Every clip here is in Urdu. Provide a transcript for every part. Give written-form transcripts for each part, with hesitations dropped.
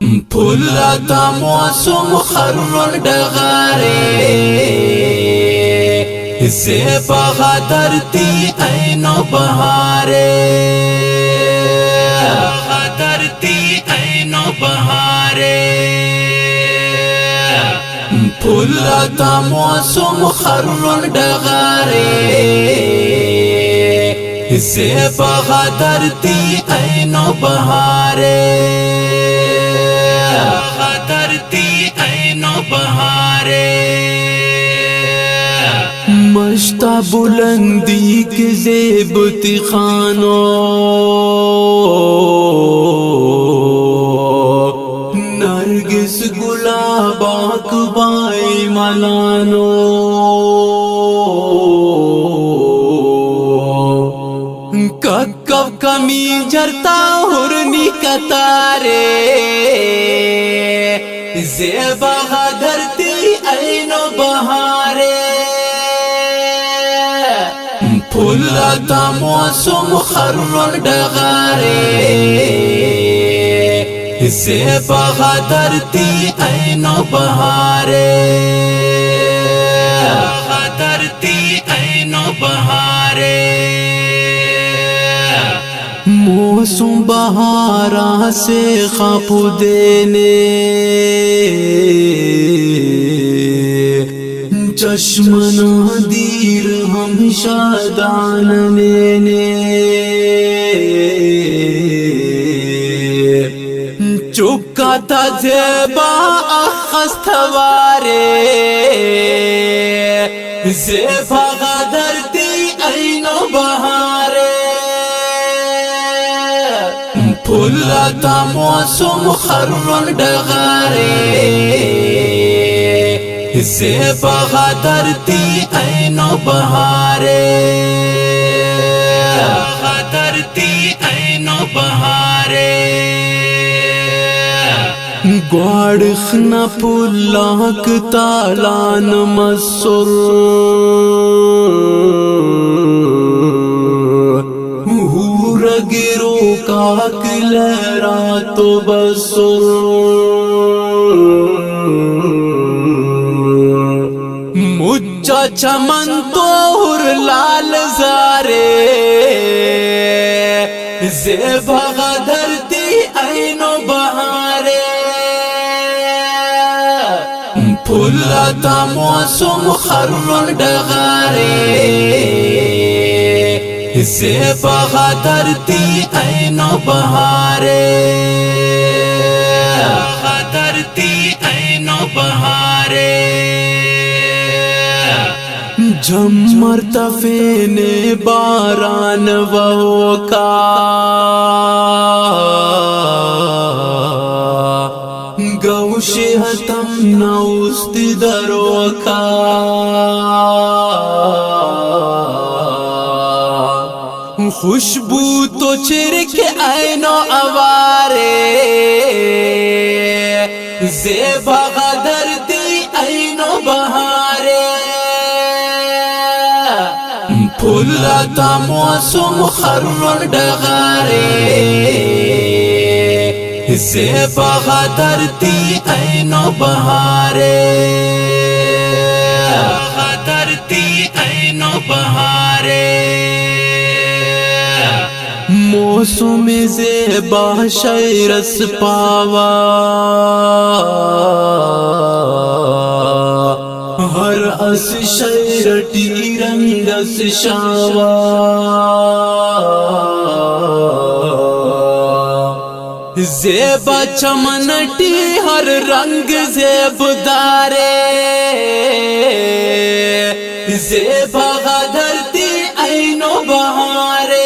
پولتا موسم خرن ڈغارے زیبا غدرتی اینو بہارے غدرتی اینو بہارے پولتا موسم خرن ڈغارے زیبا غدرتی اینو بہارے غدرتی اینو بہارے مشتا بلندی کے زیبتی خانو نرگس گلاب اکبائی ملانو کب کمی جرتا ہرنی کتارے زیبا غدرتی اینو بہارے پولتا موسم خرن ڈغارے زیبا غدرتی اینو بہارے غدرتی اینو بہارے موسم بہارا سے خواب دینے چشمنا دیر ہم شادان لینے چکا تا زیبا اخستوارے زیبا غدرتی اینو بہارے پولتا موسم خرن ڈغارے زیبا غدرتی اینو بہارے غدرتی اینو بہارے گواڑخنا پولاک تالان مسر گرو کاک لہرا تو بسر مجھا چمن تو لال زارے زیبا غدرتی اینو بہارے پولتا موسم خرن ڈغارے زیبا غدرتی اینو بہارے غدرتی اینو بہارے جم مرتفع نے باران وہوکا گوش حتم نوست دروکا خوشبو تو چرک اینو اوارے زیبا غدرتی اینو بہارے پولتا موسم خرن ڈغارے زیبا غدرتی اینو بہارے غدرتی اینو بہارے موسم زیبا شیرس پاوا ہر اس شیرٹی رنگس شاوا زیبا چمنٹی ہر رنگ زیب دارے زیبا غدرتی اینو بہارے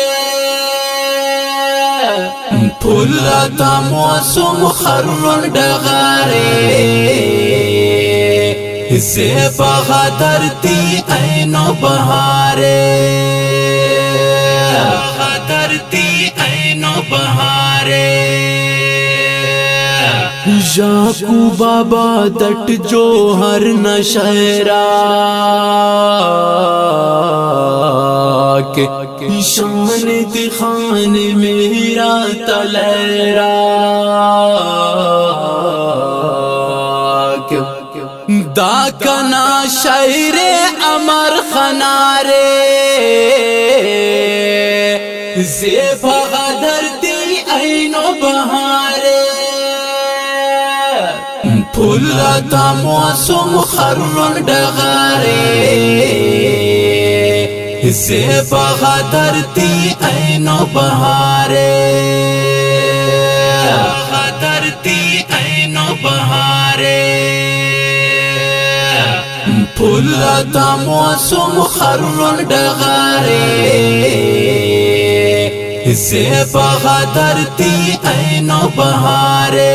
پولتا موسم خرن ڈغارے زیبا غدرتی اینو بہارے غدرتی اینو بہارے یعقوب بابا دٹ جوہر نشہرا کے شان دخان میرا تلرا دا کنا شاعر امر خنارے زیب غدر دی اینو بہارے پھولتا موسم خرن ڈغارے زیب غدر دی اینو بہارے غدر دی اینو بہارے پھولتا موسم خرن ڈغارے زیب غدر دی اینو بہارے